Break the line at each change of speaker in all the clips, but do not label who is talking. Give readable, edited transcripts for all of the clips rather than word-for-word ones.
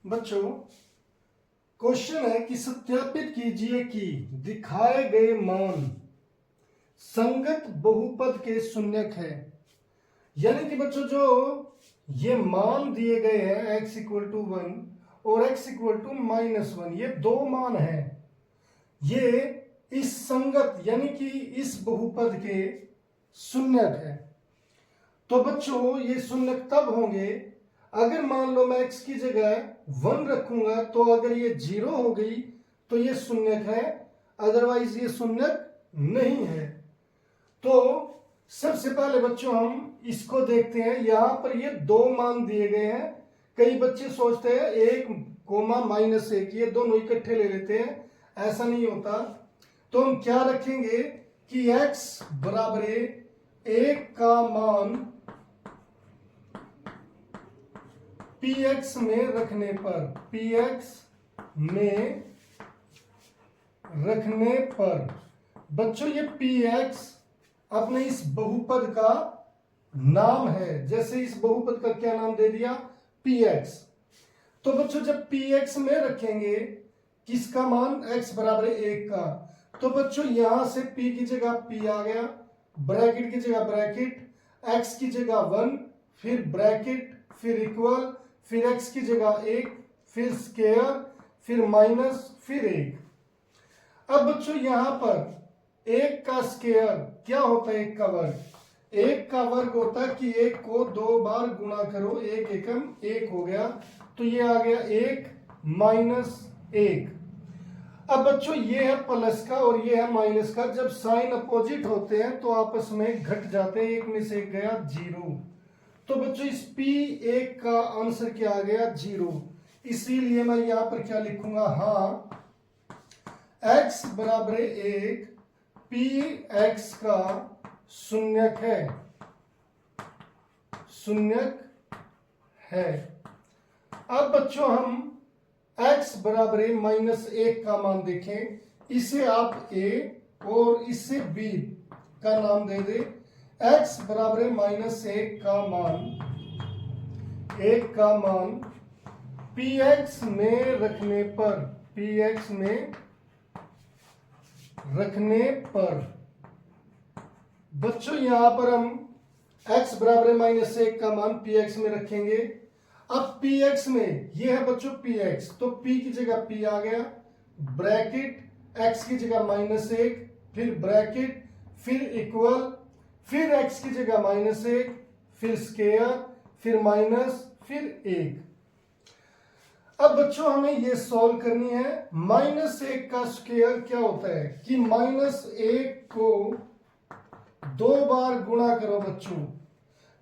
बच्चों क्वेश्चन है कि सत्यापित कीजिए कि दिखाए गए मान संगत बहुपद के शून्यक है। यानी कि बच्चों जो ये मान दिए गए हैं x इक्वल टू 1 और x इक्वल टू -1, ये दो मान हैं, ये इस संगत यानी कि इस बहुपद के शून्यक है। तो बच्चों ये शून्यक तब होंगे अगर मान लो मैं x की जगह 1 रखूंगा, तो अगर ये 0 हो गई तो ये शून्यक है, अदरवाइज ये शून्यक नहीं है। तो सबसे पहले बच्चों हम इसको देखते हैं। यहां पर ये दो मान दिए गए हैं। कई बच्चे सोचते हैं 1 कोमा -1, ये दोनों इकट्ठे ले लेते हैं, ऐसा नहीं होता। तो हम क्या रखेंगे कि x बराबर 1 का मान px में रखने पर बच्चों ये px अपने इस बहुपद का नाम है। जैसे इस बहुपद का क्या नाम दे दिया, px। तो बच्चों जब px में रखेंगे किसका मान, x बराबर 1 का, तो बच्चों यहां से p की जगह p आ गया, ब्रैकेट की जगह ब्रैकेट, x की जगह 1, फिर ब्रैकेट, फिर इक्वल, फिर x की जगह 1, फिर स्क्वायर, फिर माइनस, फिर 1। अब बच्चों यहां पर 1 का स्क्वायर क्या होता है, 1 का वर्ग। 1 का वर्ग होता है कि 1 को 2 बार गुणा करो, 1 एकम 1 हो गया, तो ये आ गया 1 - 1। अब बच्चों ये है प्लस का और ये है माइनस का, जब साइन अपोजिट होते हैं तो आपस में घट जाते हैं, 1 में से 1 गया 0। तो बच्चों इस P1 का आंसर क्या आ गया, 0। इसीलिए मैं यहां पर क्या लिखूंगा, हाँ x बराबर 1 Px का शून्यक है। अब बच्चों हम x बराबर -1 का मान देखें। इसे आप a और इसे b का नाम दे दे। x बराबर -1 का मान px में रखने पर बच्चों यहां पर हम x बराबर -1 का मान px में रखेंगे। अब px में ये है बच्चों px, तो p की जगह p आ गया, ब्रैकेट, x की जगह -1, फिर ब्रैकेट, फिर इक्वल, फिर x की जगह -1, फिर स्क्वायर, फिर माइनस, फिर 1। अब बच्चों हमें ये सॉल्व करनी है। -1 का स्क्वायर क्या होता है कि -1 को 2 बार गुणा करो बच्चों।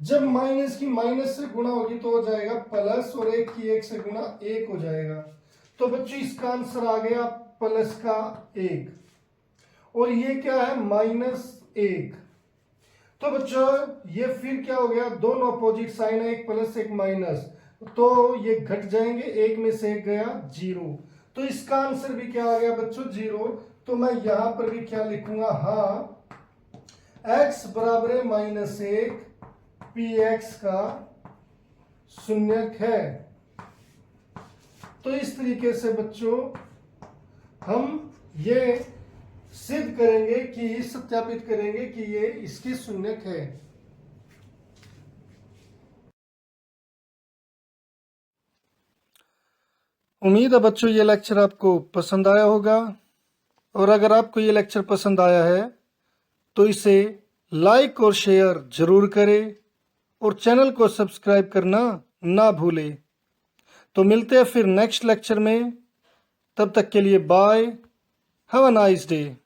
जब माइनस की माइनस से गुणा होगी तो हो जाएगा प्लस, और 1 की 1 से गुणा 1 हो जाएगा। तो बच्चों इसका आंसर आ गया प्लस का 1, और ये क्या है -1। तो बच्चों ये फिर क्या हो गया, दोनों अपोजिट साइन है, एक प्लस एक माइनस, तो ये घट जाएंगे, 1 में से 1 गया 0। तो इसका आंसर भी क्या आ गया बच्चों, 0। तो मैं यहां पर भी क्या लिखूंगा, हाँ x बराबर -1 px का शून्यक है। तो इस तरीके से बच्चों हम ये सिद्ध करेंगे कि सत्यापित करेंगे कि ये इसकी शून्यक है। उम्मीद है बच्चों ये लेक्चर आपको पसंद आया होगा, और अगर आपको ये लेक्चर पसंद आया है तो इसे लाइक और शेयर जरूर करें, और चैनल को सब्सक्राइब करना ना भूलें। तो मिलते हैं फिर नेक्स्ट लेक्चर में, तब तक के लिए bye, have a nice day.